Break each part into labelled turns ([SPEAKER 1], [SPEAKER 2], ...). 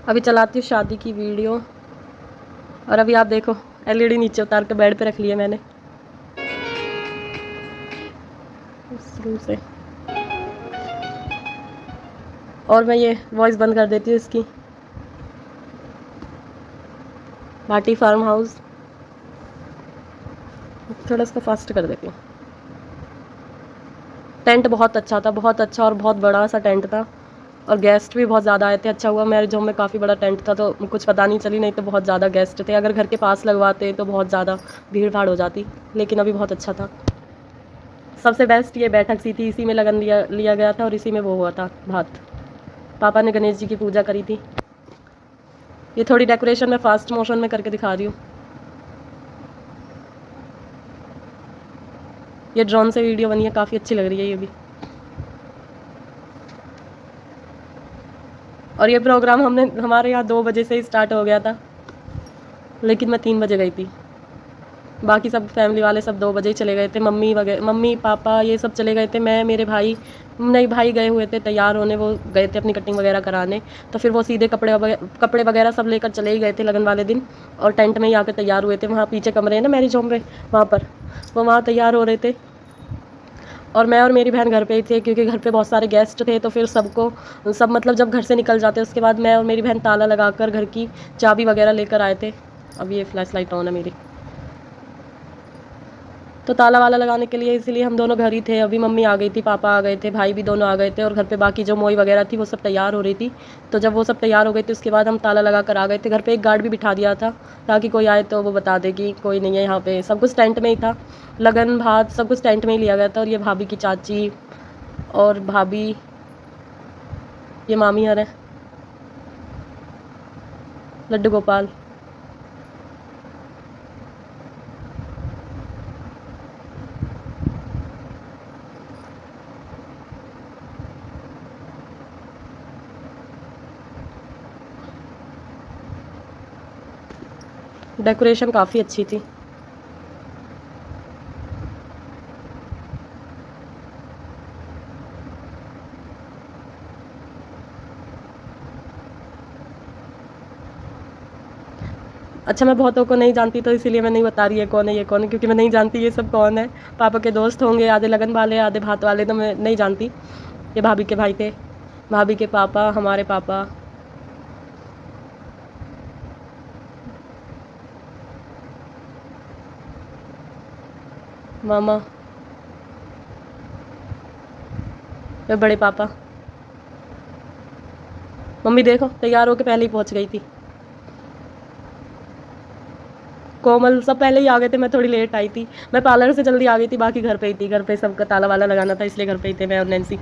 [SPEAKER 1] अभी चलाती हूँ शादी की वीडियो। और अभी आप देखो, एलईडी नीचे उतार के बेड पे रख लिया मैंने शुरू से। और मैं ये वॉइस बंद कर देती हूँ इसकी। भाटी फार्म हाउस, थोड़ा इसको फास्ट कर देती हूँ। टेंट बहुत अच्छा था, बहुत अच्छा और बहुत बड़ा सा टेंट था। और गेस्ट भी बहुत ज़्यादा आए थे। अच्छा हुआ मैरिज होम में काफ़ी बड़ा टेंट था तो कुछ पता नहीं चली, नहीं तो बहुत ज़्यादा गेस्ट थे। अगर घर के पास लगवाते तो बहुत ज़्यादा भीड़ भाड़ हो जाती, लेकिन अभी बहुत अच्छा था। सबसे बेस्ट ये बैठक सी थी, इसी में लगन लिया गया था और इसी में वो हुआ था भात। पापा ने गणेश जी की पूजा करी थी। ये थोड़ी डेकोरेशन मैं फास्ट मोशन में करके दिखा रही हूँ। ये ड्रोन से वीडियो बनी है, काफ़ी अच्छी लग रही है ये भी। और ये प्रोग्राम हमारे यहाँ 2 बजे से ही स्टार्ट हो गया था, लेकिन मैं 3 बजे गई थी। बाकी सब फैमिली वाले सब 2 बजे ही चले गए थे। मम्मी पापा ये सब चले गए थे। मैं, मेरे भाई, नहीं भाई गए हुए थे तैयार होने, वो गए थे अपनी कटिंग वगैरह कराने। तो फिर वो सीधे कपड़े वगैरह सब लेकर चले ही गए थे लगन वाले दिन। और टेंट में ही आकर तैयार हुए थे। वहाँ पीछे कमरे हैं ना मैरिज होम में, वहाँ पर वो वहाँ तैयार हो रहे थे। और मैं और मेरी बहन घर पे ही थे, क्योंकि घर पे बहुत सारे गेस्ट थे। तो फिर सब मतलब जब घर से निकल जाते उसके बाद मैं और मेरी बहन ताला लगाकर घर की चाबी वगैरह लेकर आए थे। अब ये फ्लैश लाइट ऑन है मेरी, तो ताला वाला लगाने के लिए इसीलिए हम दोनों घर ही थे। अभी मम्मी आ गई थी, पापा आ गए थे, भाई भी दोनों आ गए थे। और घर पे बाकी जो मोई वगैरह थी वो सब तैयार हो रही थी। तो जब वो सब तैयार हो गई थी उसके बाद हम ताला लगा कर आ गए थे। घर पे एक गार्ड भी बिठा दिया था, ताकि कोई आए तो वो बता दे कि कोई नहीं है यहाँ पे। सब कुछ टेंट में ही था, लगन भात सब कुछ टेंट में ही लिया गया था। और ये भाभी की चाची और भाभी, ये मामी हर है, लड्डू गोपाल। डेकोरेशन काफ़ी अच्छी थी। अच्छा, मैं बहुतों को नहीं जानती तो इसीलिए मैं नहीं बता रही है कौन है ये कौन है, क्योंकि मैं नहीं जानती ये सब कौन है। पापा के दोस्त होंगे, आधे लगन वाले आधे भात वाले, तो मैं नहीं जानती। ये भाभी के भाई थे, भाभी के पापा, हमारे पापा, मामा, ये बड़े पापा। मम्मी देखो तैयार होके पहले ही पहुंच गई थी। कोमल सब पहले ही आ गए थे, मैं थोड़ी लेट आई थी। मैं पार्लर से जल्दी आ गई थी, बाकी घर पे ही थी। घर पे सबका ताला वाला लगाना था, इसलिए घर पे ही थे मैं और नैन्सी।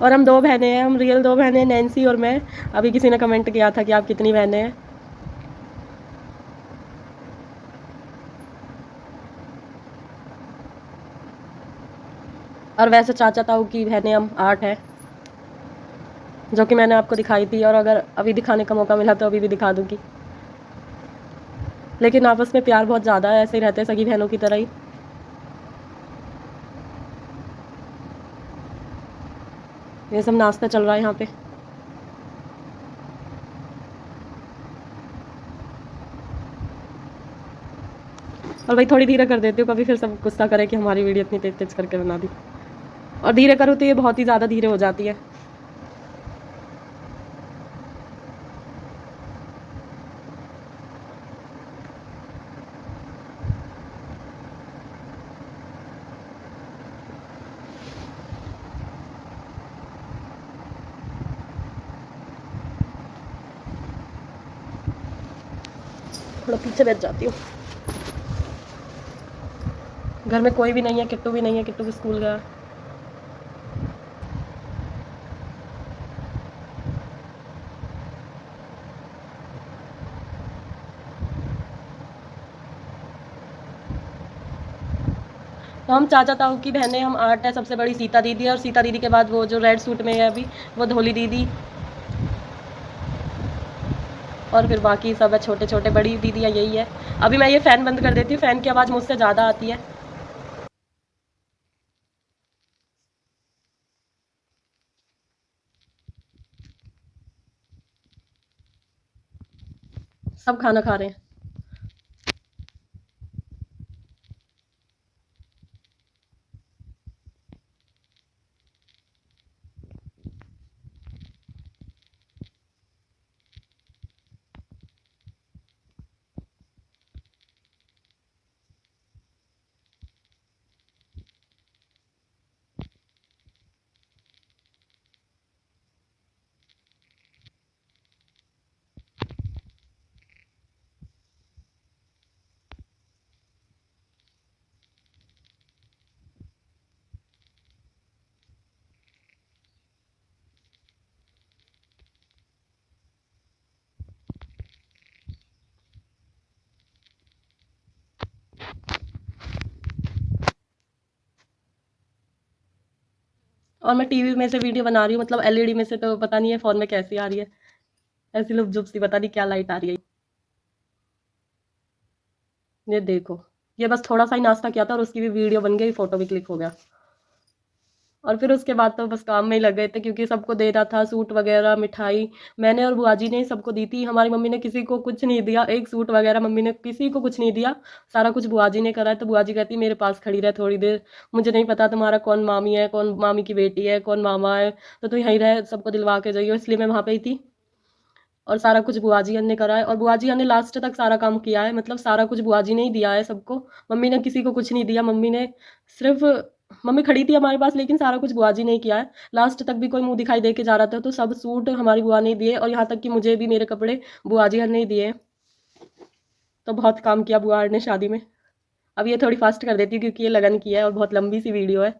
[SPEAKER 1] और हम 2 बहनें हैं, हम रियल 2 बहनें हैं, नैन्सी और मैं। अभी किसी ने कमेंट किया था कि आप कितनी बहनें हैं। और वैसे चाचा ताऊ की बहनें हम 8 हैं, जो कि मैंने आपको दिखाई थी। और अगर अभी दिखाने का मौका मिला तो अभी भी दिखा दूंगी। लेकिन आपस में प्यार बहुत ज़्यादा है, ऐसे ही रहते हैं सगी बहनों की तरह ही। ये सब नाश्ता चल रहा है यहाँ पे। और भाई थोड़ी धीरे कर देती हूँ, कभी फिर सब गुस्सा करे कि हमारी वीडियो इतनी तेज तेज करके बना दी। और धीरे करो तो ये बहुत ही ज़्यादा धीरे हो जाती है। थोड़ा पीछे बैठ जाती हूँ। घर में कोई भी नहीं है, किट्टू भी नहीं है, किट्टू भी स्कूल गया। तो हम चाचा ताऊ की बहनें हम 8 है। सबसे बड़ी सीता दीदी है, और सीता दीदी के बाद वो जो रेड सूट में है अभी, वो धोली दीदी। और फिर बाकी सब है छोटे छोटे, बड़ी दीदी है यही है। अभी मैं ये फ़ैन बंद कर देती हूँ, फ़ैन की आवाज़ मुझसे ज़्यादा आती है। सब खाना खा रहे हैं। और मैं टीवी में से वीडियो बना रही हूँ, मतलब एलईडी में से, तो पता नहीं है फ़ोन में कैसी आ रही है, ऐसी लुप-जुप सी, पता नहीं क्या लाइट आ रही है। ये देखो, ये बस थोड़ा-सा ही नाश्ता किया था और उसकी भी वीडियो बन गई, फ़ोटो भी क्लिक हो गया। और फिर उसके बाद तो बस काम में ही लग गए थे, क्योंकि सबको देना था सूट वगैरह, मिठाई। मैंने और बुआ जी ने ही सबको दी थी, हमारी मम्मी ने किसी को कुछ नहीं दिया। एक सूट वगैरह मम्मी ने किसी को कुछ नहीं दिया, सारा कुछ बुआ जी ने करा है। तो बुआ जी कहती मेरे पास खड़ी रह थोड़ी देर, मुझे नहीं पता तुम्हारा कौन मामी है, कौन मामी की बेटी है, कौन मामा है, तो तू यहीं रह, सबको दिलवा के जाइयो। इसलिए मैं वहाँ पे ही थी और सारा कुछ बुआ जी ने करा है, और बुआ जी ने लास्ट तक सारा काम किया है, मतलब सारा कुछ बुआ जी ने ही दिया है सबको। मम्मी ने किसी को कुछ नहीं दिया, मम्मी ने सिर्फ, मम्मी खड़ी थी हमारे पास, लेकिन सारा कुछ बुआ जी ने ही किया है। लास्ट तक भी कोई मुंह दिखाई दे के जा रहा था तो सब सूट हमारी बुआ ने ही दिए, और यहाँ तक कि मुझे भी मेरे कपड़े बुआ जी ने ही दिए। तो बहुत काम किया बुआ ने शादी में। अब ये थोड़ी फास्ट कर देती हूँ क्योंकि ये लगन की है और बहुत लंबी सी वीडियो है।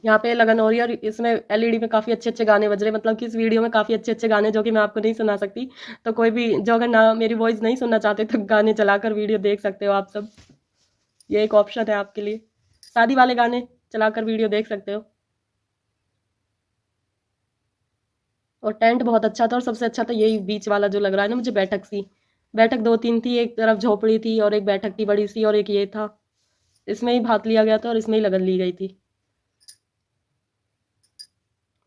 [SPEAKER 1] यहाँ पे लगन हो रही है और इसमें एलईडी में काफ़ी अच्छे अच्छे गाने बज रहे हैं, मतलब कि इस वीडियो में काफ़ी अच्छे अच्छे गाने जो कि मैं आपको नहीं सुना सकती। तो कोई भी जो अगर ना मेरी वॉइस नहीं सुनना चाहते तो गाने चलाकर वीडियो देख सकते हो आप सब। ये एक ऑप्शन है आपके लिए, शादी वाले गाने चलाकर वीडियो देख सकते हो। और टेंट बहुत अच्छा था, और सबसे अच्छा तो यही बीच वाला जो लग रहा है ना मुझे, बैठक सी। बैठक दो तीन थी, एक तरफ झोपड़ी थी और एक बैठक थी बड़ी सी, और एक ये था। इसमें ही भाग लिया गया था और इसमें ही लगन ली गई थी।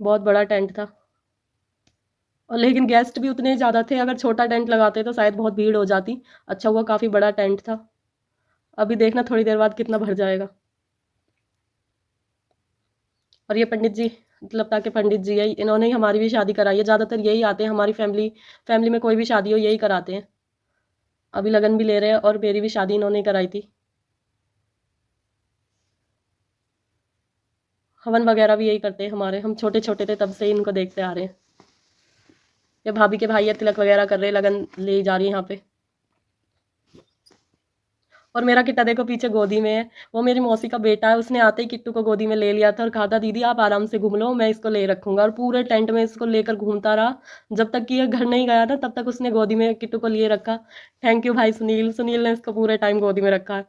[SPEAKER 1] बहुत बड़ा टेंट था, और लेकिन गेस्ट भी उतने ज़्यादा थे, अगर छोटा टेंट लगाते तो शायद बहुत भीड़ हो जाती। अच्छा हुआ काफ़ी बड़ा टेंट था। अभी देखना थोड़ी देर बाद कितना भर जाएगा। और ये पंडित जी, लगता के पंडित जी है, इन्होंने ही हमारी भी शादी कराई है। ज़्यादातर यही आते हैं हमारी फैमिली, फैमिली में कोई भी शादी हो यही कराते हैं। अभी लगन भी ले रहे हैं और मेरी भी शादी इन्होंने ही कराई थी। हवन वगैरह भी यही करते हैं हमारे, हम छोटे छोटे थे तब से ही इनको देखते आ रहे हैं। ये भाभी के भाई है, तिलक वगैरह कर रहे हैं, लगन ले जा रही है यहाँ पे। और मेरा किट्टा देखो पीछे गोदी में है, वो मेरी मौसी का बेटा है, उसने आते ही किट्टू को गोदी में ले लिया था और कहा था दीदी आप आराम से घूम लो, मैं इसको ले रखूंगा। और पूरे टेंट में इसको लेकर घूमता रहा, जब तक कि ये घर नहीं गया ना तब तक उसने गोदी में किट्टू को लिए रखा। थैंक यू भाई सुनील, सुनील ने इसको पूरे टाइम गोदी में रखा है,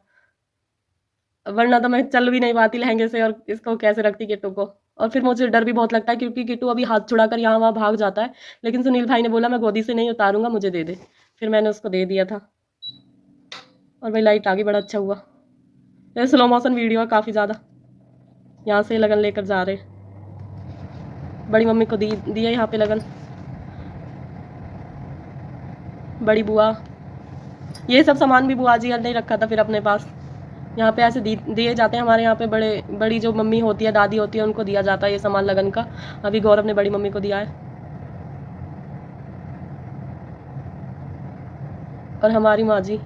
[SPEAKER 1] वरना तो मैं चल भी नहीं पाती लहंगे से और इसको कैसे रखती किट्टू को। और फिर मुझे डर भी बहुत लगता है क्योंकि किट्टू अभी हाथ छुड़ाकर यहाँ वहाँ भाग जाता है, लेकिन सुनील भाई ने बोला मैं गोदी से नहीं उतारूंगा, मुझे दे दे। फिर मैंने उसको दे दिया था। और भाई लाइट आ गई, बड़ा अच्छा हुआ। ये स्लो मोशन वीडियो है काफ़ी ज़्यादा। यहाँ से लगन लेकर जा रहे, बड़ी मम्मी को दी दिया यहाँ पे लगन, बड़ी बुआ। ये सब सामान भी बुआ जी ने रखा था फिर अपने पास। यहाँ पे ऐसे दिए जाते हैं हमारे यहाँ पे, बड़े बड़ी जो मम्मी होती है, दादी होती है, उनको दिया जाता है ये सामान लगन का। अभी गौरव ने बड़ी मम्मी को दिया है, और हमारी माँ जी।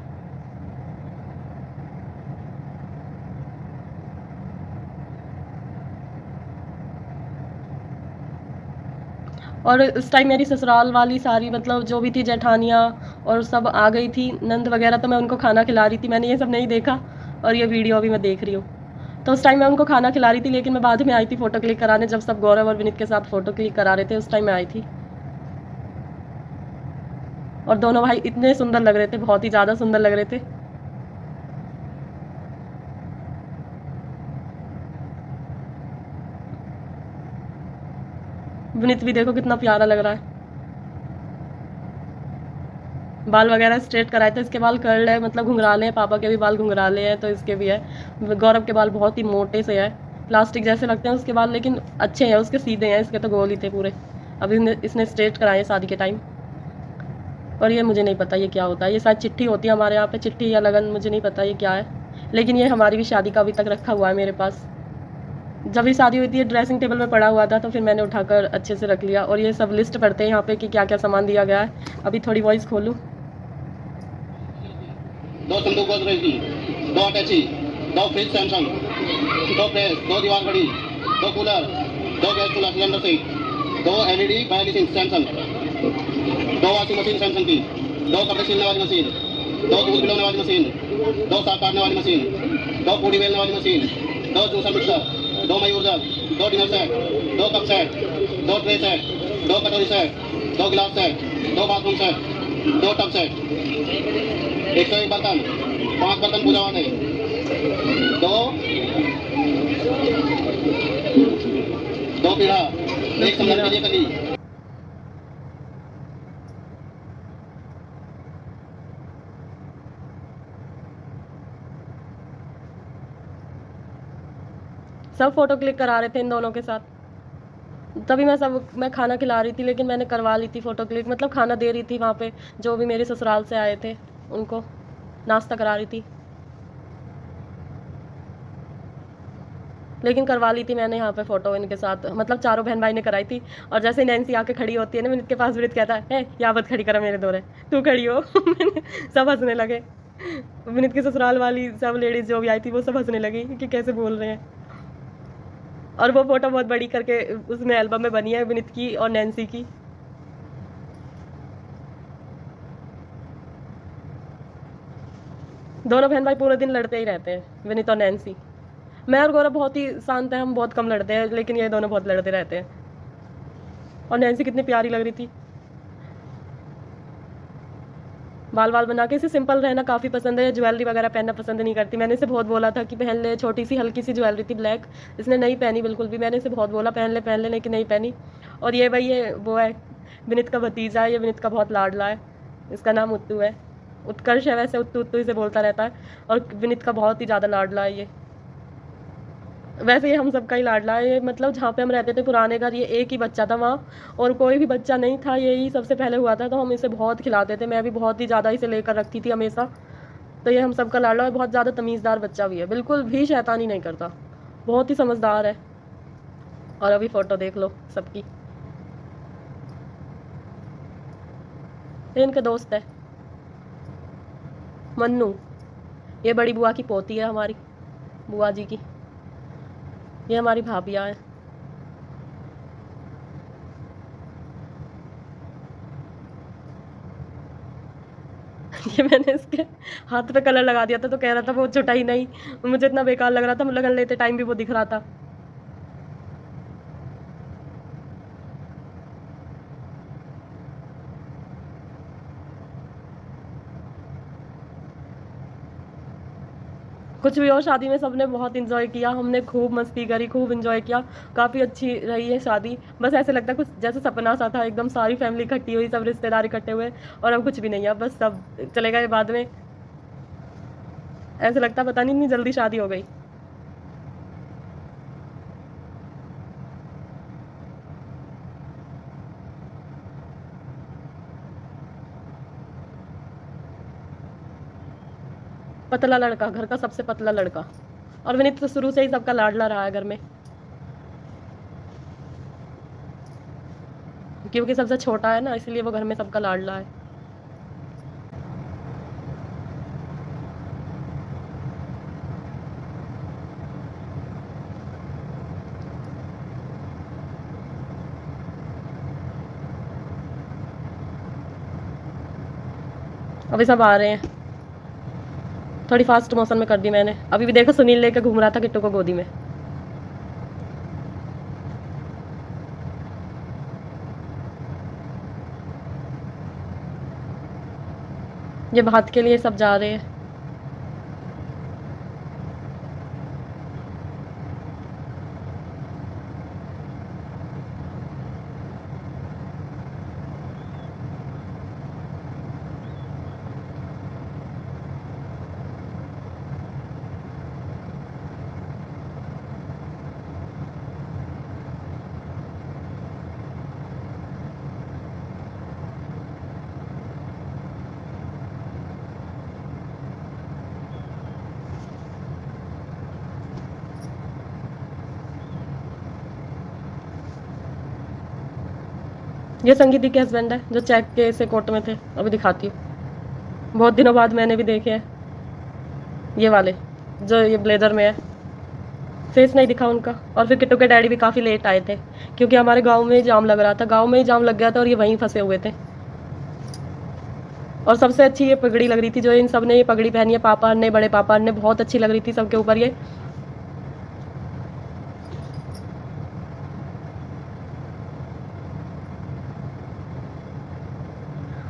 [SPEAKER 1] और इस टाइम मेरी ससुराल वाली सारी, मतलब जो भी थी जेठानियाँ और सब आ गई थी, नंद वगैरह, तो मैं उनको खाना खिला रही थी। मैंने ये सब नहीं देखा और ये वीडियो अभी मैं देख रही हूँ। तो उस टाइम मैं उनको खाना खिला रही थी, लेकिन मैं बाद में आई थी फ़ोटो क्लिक कराने, जब सब गौरव और विनीत के साथ फ़ोटो क्लिक करा रहे थे उस टाइम मैं आई थी। और दोनों भाई इतने सुंदर लग रहे थे, बहुत ही ज़्यादा सुंदर लग रहे थे। विनीत भी देखो कितना प्यारा लग रहा है। बाल वगैरह स्ट्रेट कराए थे, इसके बाल कर्ल है, मतलब घुंघराले हैं, पापा के भी बाल घुंघराले हैं तो इसके भी है। गौरव के बाल बहुत ही मोटे से है, प्लास्टिक जैसे लगते हैं उसके बाल, लेकिन अच्छे हैं उसके, सीधे हैं, इसके तो गोल ही थे पूरे। अभी इसने स्ट्रेट कराए शादी के टाइम। और ये मुझे नहीं पता ये क्या होता है, ये शायद चिट्ठी होती है हमारे यहाँ पे, चिट्ठी या लगन, मुझे नहीं पता ये क्या है, लेकिन ये हमारी भी शादी का अभी तक रखा हुआ है मेरे पास। जब भी शादी हुई थी ये ड्रेसिंग टेबल में पड़ा हुआ था, तो फिर मैंने उठाकर अच्छे से रख लिया। और ये सब लिस्ट पढ़ते हैं यहाँ पे कि क्या क्या सामान दिया गया है। अभी थोड़ी वॉइस खोलूँ।
[SPEAKER 2] 2 संदूक गोदरेज की, 2 अटैची, 2 फ्रिज सैमसंग, 2 प्रेस, 2 दीवार घड़ी, 2 कूलर, 2 गैस चूल्हा cylinder set, 2 LED 42 inch Samsung, 2 washing machine Samsung की, 2 कपड़े सिलने वाली मशीन, 2 दूध गिलोने वाली मशीन, 2 साग काटने वाली मशीन, 2 पूड़ी बेलने वाली मशीन, 2 जूसर मिक्सर, 2 मयूर जग, 2 dinner set, 2 cup set, 2 tray set, 2 कटोरी सेट, 2 गिलास set, 2 bathroom set, 2 tub set, 101 बर्तन, 5 बर्तन पूजा वाले, 2 पीढ़ा, 1 संदन के लिए कली।
[SPEAKER 1] सब फोटो क्लिक करा रहे थे इन दोनों के साथ। तभी मैं खाना खिला रही थी, लेकिन मैंने करवा ली थी फ़ोटो क्लिक, मतलब खाना दे रही थी वहाँ पे जो भी मेरे ससुराल से आए थे उनको नाश्ता करा रही थी, लेकिन करवा ली थी मैंने यहाँ पे फ़ोटो इनके साथ, मतलब चारों बहन भाई ने कराई थी। और जैसे नैन्सी आके खड़ी होती है ना विनीत के पास, विनीत कहता है यहाँ मत खड़ी करा मेरे दोरे, तू खड़ी हो। सब हंसने लगे, विनीत की ससुराल वाली सब लेडीज़ जो भी आई थी वो सब हंसने लगी कि कैसे बोल रहे हैं। और वो फोटो बहुत बड़ी करके उसमें एल्बम में बनी है विनीत की और नैन्सी की। दोनों बहन भाई पूरे दिन लड़ते ही रहते हैं, विनीत और नैन्सी। मैं और गौरव बहुत ही शांत है, हम बहुत कम लड़ते हैं, लेकिन ये दोनों बहुत लड़ते रहते हैं। और नैन्सी कितनी प्यारी लग रही थी, बाल बाल बना के। इसे सिंपल रहना काफ़ी पसंद है, ज्वेलरी वगैरह पहनना पसंद नहीं करती। मैंने इसे बहुत बोला था कि पहन ले, छोटी सी हल्की सी ज्वेलरी थी ब्लैक, इसने नहीं पहनी बिल्कुल भी। मैंने इसे बहुत बोला पहन ले, लेकिन नहीं पहनी। और ये भाई ये वो है विनीत का भतीजा है, ये विनीत का बहुत लाडला है, इसका नाम उत्तू है, उत्कर्ष है वैसे, उत्तू उत्तू इसे बोलता रहता है। और विनीत का बहुत ही ज़्यादा लाडला है ये, वैसे ये हम सबका ही लाडला है ये। मतलब जहाँ पे हम रहते थे पुराने घर, ये एक ही बच्चा था वहाँ, और कोई भी बच्चा नहीं था, यही सबसे पहले हुआ था, तो हम इसे बहुत खिलाते थे। मैं भी बहुत ही ज़्यादा इसे लेकर रखती थी हमेशा। तो ये हम सबका लाडला है, बहुत ज़्यादा तमीज़दार बच्चा भी है, बिल्कुल भी शैतानी नहीं करता, बहुत ही समझदार है। और अभी फ़ोटो देख लो सबकी, ये इनके दोस्त है मन्नू, ये बड़ी बुआ की पोती है हमारी, बुआ जी की। ये हमारी भाभियाँ हैं। ये मैंने इसके हाथ पे कलर लगा दिया था, तो कह रहा था वो छुटा ही नहीं, मुझे इतना बेकार लग रहा था, लगन लेते टाइम भी वो दिख रहा था। कुछ भी और शादी में सबने बहुत इंजॉय किया, हमने खूब मस्ती करी, खूब इंजॉय किया, काफ़ी अच्छी रही है शादी। बस ऐसे लगता है कुछ जैसे सपना सा था, एकदम सारी फैमिली इकट्ठी हुई, सब रिश्तेदार इकट्ठे हुए, और अब कुछ भी नहीं है, बस सब चले गए बाद में। ऐसे लगता पता नहीं इतनी जल्दी शादी हो गई। पतला लड़का, घर का सबसे पतला लड़का। और विनीत तो शुरू से ही सबका लाडला रहा है घर में, क्योंकि सबसे छोटा है ना, इसलिए वो घर में सबका लाडला है। अभी सब आ रहे हैं, थोड़ी फास्ट मोशन में कर दी मैंने। अभी भी देखो सुनील लेके घूम रहा था किट्टू को गोदी में। ये भात के लिए सब जा रहे हैं। ये संगीति के हस्बैंड है जो चेक के से कोट में थे, अभी दिखाती हूँ। बहुत दिनों बाद मैंने भी देखे हैं ये वाले, जो ये ब्लेजर में है। फेस नहीं दिखा उनका। और फिर किट्टू के डैडी भी काफ़ी लेट आए थे क्योंकि हमारे गांव में जाम लग रहा था, गांव में ही जाम लग गया था और ये वहीं फंसे हुए थे। और सबसे अच्छी ये पगड़ी लग रही थी जो इन सब ने ये पगड़ी पहनी है, पापा ने, बड़े पापा ने, बहुत अच्छी लग रही थी सबके ऊपर ये।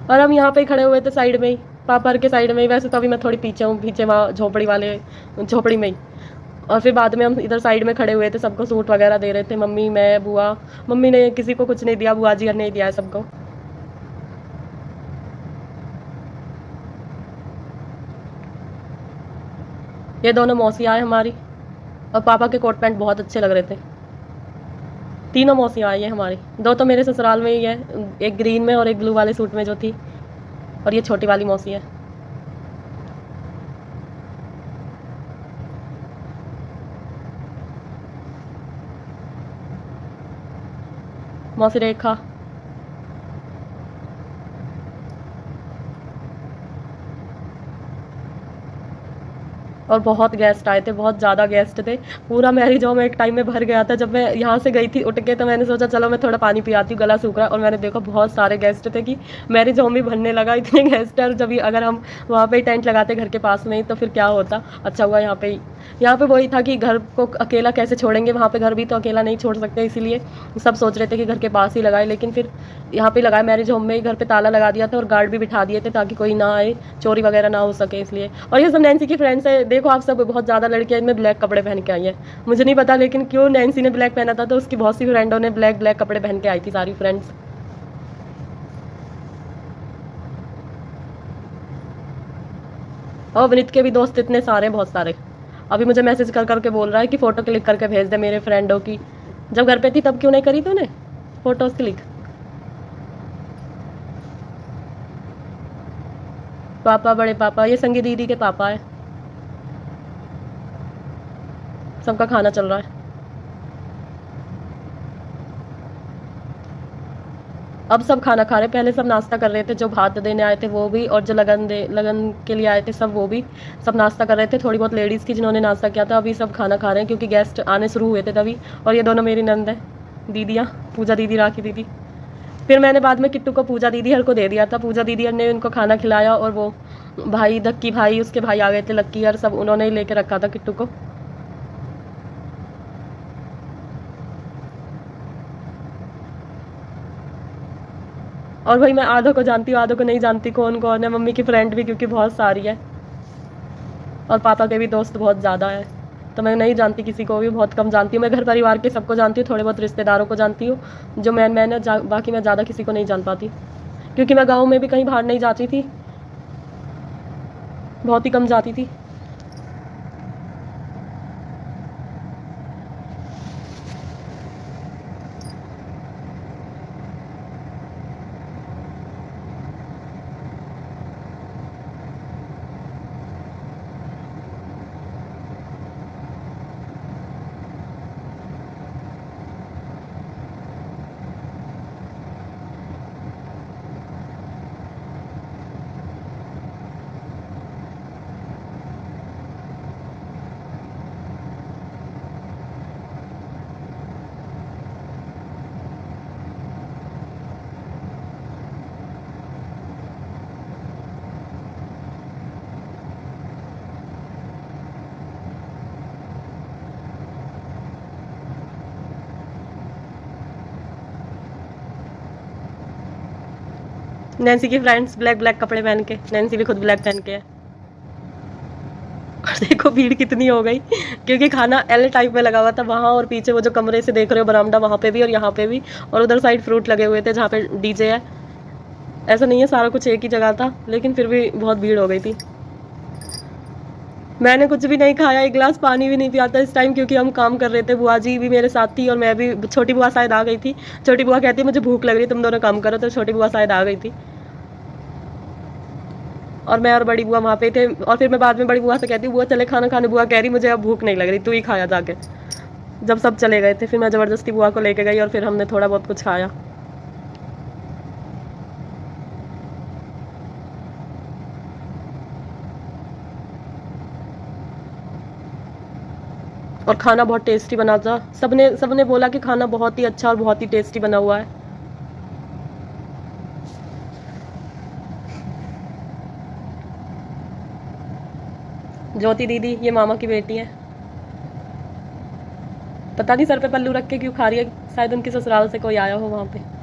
[SPEAKER 1] और हम यहाँ पे ही खड़े हुए थे साइड में ही, पापा के साइड में ही। वैसे तो अभी मैं थोड़ी पीछे हूँ, पीछे वहाँ झोपड़ी में ही। और फिर बाद में हम इधर साइड में खड़े हुए थे, सबको सूट वगैरह दे रहे थे, मम्मी, मैं, बुआ। मम्मी ने किसी को कुछ नहीं दिया, बुआ जी ने ही दिया है सबको। ये दोनों मौसियाँ हैं हमारी, और पापा के कोट पैंट बहुत अच्छे लग रहे थे। तीनों मौसियाँ आई हैं हमारी। दो तो मेरे ससुराल में ही है, एक ग्रीन में और एक ब्लू वाले सूट में जो थी, और ये छोटी वाली मौसी है। मौसी रेखा। और बहुत गेस्ट आए थे, बहुत ज़्यादा गेस्ट थे। पूरा मैरिज होम एक टाइम में भर गया था। जब मैं यहाँ से गई थी उठ के, तो मैंने सोचा चलो मैं थोड़ा पानी पी आती हूँ, गला सूख रहा है। और मैंने देखा बहुत सारे गेस्ट थे कि मैरिज होम भी भरने लगा, इतने गेस्ट है। और जब अगर हम वहाँ पे ही टेंट लगाते घर के पास में ही, तो फिर क्या होता। अच्छा हुआ यहाँ पे वही था कि घर को अकेला कैसे छोड़ेंगे, वहाँ पे घर भी तो अकेला नहीं छोड़ सकते, इसीलिए सब सोच रहे थे कि घर के पास ही लगाए। लेकिन फिर यहाँ पे लगाया, मैरिज होम में ही घर पे ताला लगा दिया था और गार्ड भी बिठा दिए थे ताकि कोई ना आए, चोरी वगैरह ना हो सके इसलिए। और ये सब नैन्सी की फ्रेंड्स है। देखो आप सब बहुत ज़्यादा लड़कियाँ इनमें ब्लैक कपड़े पहन के आई हैं। मुझे नहीं पता लेकिन क्यों नैन्सी ने ब्लैक पहना था, तो उसकी बहुत सी फ्रेंडों ने ब्लैक ब्लैक कपड़े पहन के आई थी, सारी फ्रेंड्स। और विनीत के भी दोस्त इतने सारे, बहुत सारे। अभी मुझे मैसेज कर करके बोल रहा है कि फ़ोटो क्लिक करके भेज दे मेरे फ्रेंडों की। जब घर पे थी तब क्यों नहीं करी तूने फ़ोटोज़ क्लिक। पापा, बड़े पापा, ये संगी दीदी के पापा है। सबका खाना चल रहा है। अब सब खाना खा रहे, पहले सब नाश्ता कर रहे थे। जो भात देने आए थे वो भी, और जो लगन के लिए आए थे सब, वो भी सब नाश्ता कर रहे थे। थोड़ी बहुत लेडीज़ थी जिन्होंने नाश्ता किया था। अभी सब खाना खा रहे हैं क्योंकि गेस्ट आने शुरू हुए थे तभी। और ये दोनों मेरी नंद है, दीदियाँ, पूजा दीदी, राखी दीदी। फिर मैंने बाद में किट्टू को पूजा दीदी हर को दे दिया था। पूजा दीदी ने उनको खाना खिलाया, और वो भाई धक्की भाई, उसके भाई आ गए थे, लक्की हर, सब उन्होंने ही लेके रखा था किट्टू को। और भाई मैं आधों को जानती हूँ, आधों को नहीं जानती कौन कौन है। मम्मी की फ्रेंड भी क्योंकि बहुत सारी है, और पापा के भी दोस्त बहुत ज़्यादा है, तो मैं नहीं जानती किसी को भी, बहुत कम जानती हूँ। मैं घर परिवार के सबको जानती हूँ, थोड़े बहुत रिश्तेदारों को जानती हूँ, जो मैन है। बाकी मैं ज़्यादा किसी को नहीं जान पाती क्योंकि मैं गाँव में भी कहीं बाहर नहीं जाती थी, बहुत ही कम जाती थी। नैन्सी की फ्रेंड्स ब्लैक ब्लैक कपड़े पहन के, नैन्सी भी खुद ब्लैक पहन के है। और देखो भीड़ कितनी हो गई, क्योंकि खाना एल टाइप में लगा हुआ था वहाँ, और पीछे वो जो कमरे से देख रहे हो बरामदा, वहाँ पे भी और यहाँ पे भी, और उधर साइड फ्रूट लगे हुए थे जहाँ पे डीजे है। ऐसा नहीं है सारा कुछ एक ही जगह था, लेकिन फिर भी बहुत भीड़ हो गई थी। मैंने कुछ भी नहीं खाया, एक गिलास पानी भी नहीं पिया था इस टाइम, क्योंकि हम काम कर रहे थे। बुआ जी भी मेरे साथ थी और मैं भी। छोटी बुआ शायद आ गई थी। छोटी बुआ कहती है मुझे भूख लग रही है, तुम दोनों काम करो, तो छोटी बुआ शायद आ गई थी। और मैं और बड़ी बुआ वहाँ पे थे, और फिर मैं बाद में बड़ी बुआ से कहती हूँ बुआ चले खाना खाने। बुआ कह रही मुझे अब भूख नहीं लग रही, तू ही खाया जाके। जब सब चले गए थे फिर मैं ज़बरदस्ती बुआ को लेके गई और फिर हमने थोड़ा बहुत कुछ खाया। और खाना बहुत टेस्टी बना था, सबने सबने बोला कि खाना बहुत ही अच्छा और बहुत ही टेस्टी बना हुआ है। ज्योति दीदी ये मामा की बेटी है। पता नहीं सर पे पल्लू रख के क्यों खा रही है, शायद उनके ससुराल से कोई आया हो वहाँ पे।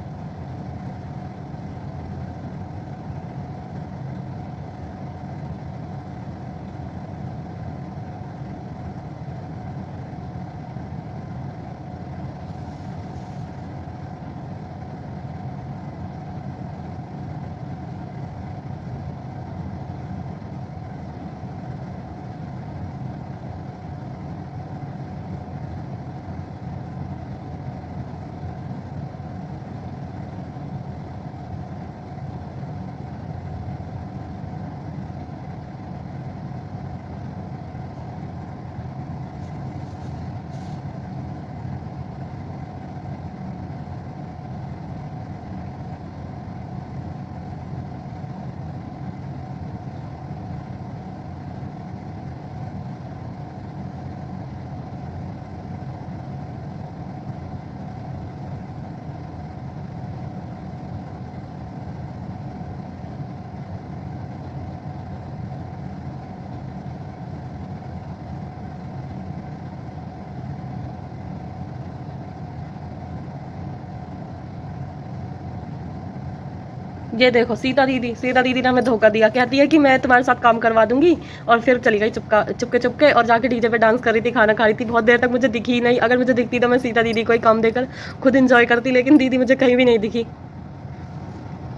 [SPEAKER 1] ये देखो सीता दीदी, सीता दीदी ने हमें धोखा दिया, कहती है कि मैं तुम्हारे साथ काम करवा दूंगी, और फिर चली गई चुपके चुपके, और जाके डीजे पे डांस कर रही थी, खाना खा रही थी। बहुत देर तक मुझे दिखी ही नहीं। अगर मुझे दिखती तो मैं सीता दीदी को ही काम देकर खुद इंजॉय करती, लेकिन दीदी मुझे कहीं भी नहीं दिखी।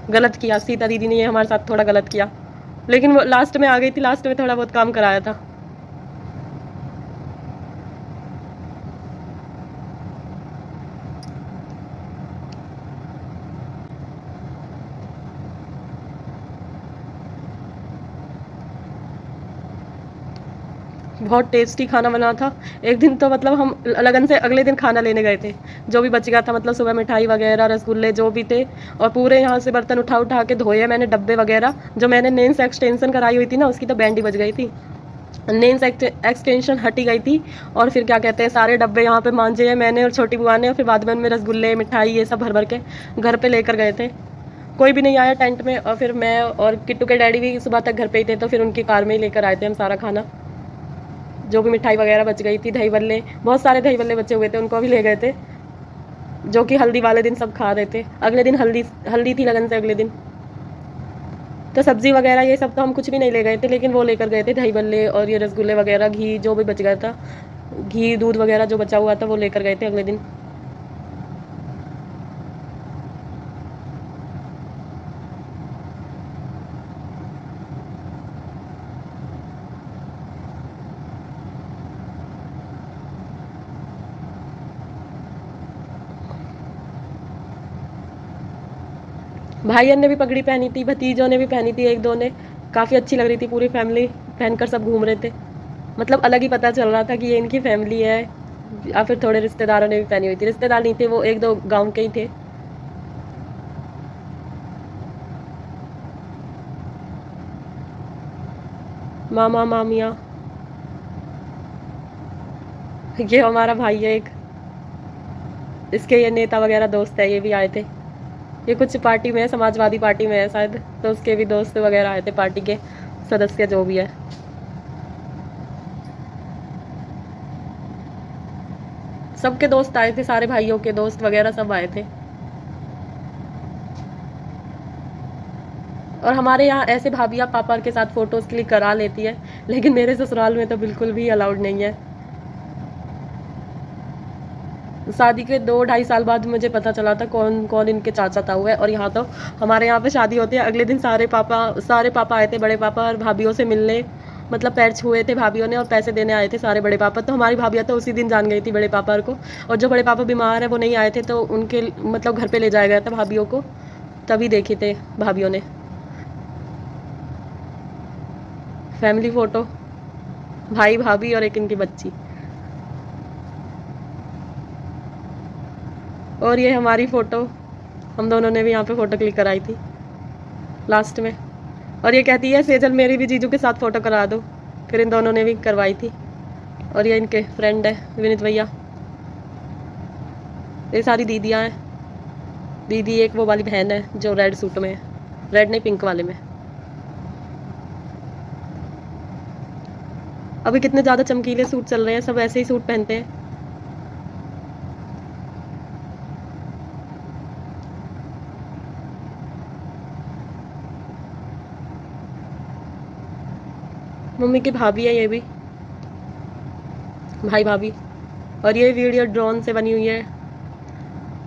[SPEAKER 1] गलत किया सीता दीदी ने, ये हमारे साथ थोड़ा गलत किया, लेकिन वो लास्ट में आ गई थी, लास्ट में थोड़ा बहुत काम कराया था। बहुत टेस्टी खाना बना था। एक दिन तो मतलब हम लगन से अगले दिन खाना लेने गए थे, जो भी बच गया था, मतलब सुबह मिठाई वगैरह रसगुल्ले जो भी थे, और पूरे यहाँ से बर्तन उठा उठा के धोए मैंने, डब्बे वगैरह। जो मैंने नेल्स एक्सटेंशन कराई हुई थी ना, उसकी तो बैंड ही बज गई थी, नेल्स एक्सटेंशन हटी गई थी। और फिर क्या कहते हैं, सारे डब्बे यहाँ पे मांजे हैं मैंने और छोटी बुआ ने, और फिर बाद में उनमें रसगुल्ले मिठाई ये सब भर भर के घर पे लेकर गए थे। कोई भी नहीं आया टेंट में, और फिर मैं और किट्टू के डैडी भी सुबह तक घर पे ही थे, तो फिर उनकी कार में ही लेकर आए थे हम सारा खाना। जो भी मिठाई वगैरह बच गई थी, दही बल्ले, बहुत सारे दही बल्ले बचे हुए थे, उनको भी ले गए थे, जो कि हल्दी वाले दिन सब खा रहे थे। अगले दिन हल्दी हल्दी थी लगन से अगले दिन। तो सब्जी वगैरह ये सब तो हम कुछ भी नहीं ले गए थे, लेकिन वो लेकर गए थे दही बल्ले और ये रसगुल्ले वगैरह, घी जो भी बच गया था, घी दूध वगैरह जो बचा हुआ था वो लेकर गए थे अगले दिन। भाईयन ने भी पगड़ी पहनी थी, भतीजों ने भी पहनी थी, एक दो ने। काफ़ी अच्छी लग रही थी, पूरी फैमिली पहनकर सब घूम रहे थे। मतलब अलग ही पता चल रहा था कि ये इनकी फैमिली है। या फिर थोड़े रिश्तेदारों ने भी पहनी हुई थी, रिश्तेदार नहीं थे वो, एक दो गांव के ही थे। मामा मामिया, ये हमारा भाई है एक, इसके ये नेता वगैरह दोस्त है, ये भी आए थे। ये कुछ पार्टी में है, समाजवादी पार्टी में है शायद, तो उसके भी दोस्त वगैरह आए थे, पार्टी के सदस्य जो भी है। सबके दोस्त आए थे, सारे भाइयों के दोस्त वगैरह सब आए थे। और हमारे यहाँ ऐसे भाभियाँ पापा के साथ फ़ोटोज़ क्लिक करा लेती है, लेकिन मेरे ससुराल में तो बिल्कुल भी अलाउड नहीं है। शादी के 2-2.5 साल बाद मुझे पता चला था कौन कौन इनके चाचा ताऊ है। और यहाँ तो हमारे यहाँ पे शादी होती है, अगले दिन सारे पापा आए थे, बड़े पापा और भाभीियों से मिलने, मतलब पैर छुए थे भाभीियों ने और पैसे देने आए थे सारे बड़े पापा। तो हमारी भाभियाँ तो उसी दिन जान गई थी बड़े पापा को, और जो बड़े पापा बीमार है वो नहीं आए थे, तो उनके मतलब घर पे ले जाया गया था भाभीियों को, तभी देखे थे भाभीियों ने। फैमिली फ़ोटो, भाई भाभी और एक इनकी बच्ची। और ये हमारी फ़ोटो, हम दोनों ने भी यहाँ पे फ़ोटो क्लिक कराई थी लास्ट में। और ये कहती है सेजल मेरी भी जीजू के साथ फ़ोटो करा दो, फिर इन दोनों ने भी करवाई थी। और ये इनके फ्रेंड है विनीत भैया। ये सारी दीदियाँ हैं। दीदी एक वो वाली बहन है जो रेड सूट में है, रेड नहीं पिंक वाले में। अभी कितने ज़्यादा चमकीले सूट चल रहे हैं, सब ऐसे ही सूट पहनते हैं। मम्मी की भाभी है ये भी, भाई भाभी। और ये वीडियो ड्रोन से बनी हुई है।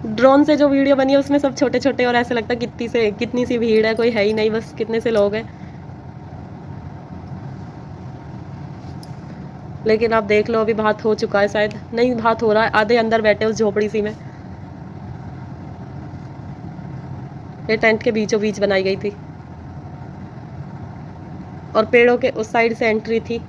[SPEAKER 1] ड्रोन से जो वीडियो बनी है उसमें सब छोटे छोटे, और ऐसे लगता है कितनी सी भीड़ है, कोई है ही नहीं, बस कितने से लोग हैं। लेकिन आप देख लो अभी भात हो चुका है, शायद नहीं भात हो रहा है, आधे अंदर बैठे उस झोपड़ी सी में। ये टेंट के बीचों बीच बनाई गई थी और पेड़ों के उस साइड से एंट्री थी।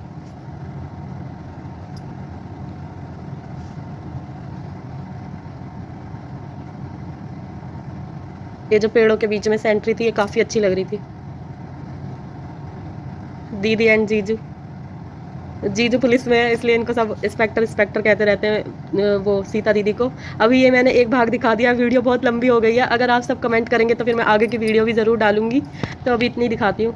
[SPEAKER 1] ये जो पेड़ों के बीच में से एंट्री थी ये काफ़ी अच्छी लग रही थी। दीदी एंड जीजू, जीजू पुलिस में है इसलिए इनको सब इंस्पेक्टर कहते रहते हैं, वो सीता दीदी को। अभी ये मैंने एक भाग दिखा दिया, वीडियो बहुत लंबी हो गई है। अगर आप सब कमेंट करेंगे तो फिर मैं आगे की वीडियो भी ज़रूर डालूंगी, तो अभी इतनी दिखाती हूँ।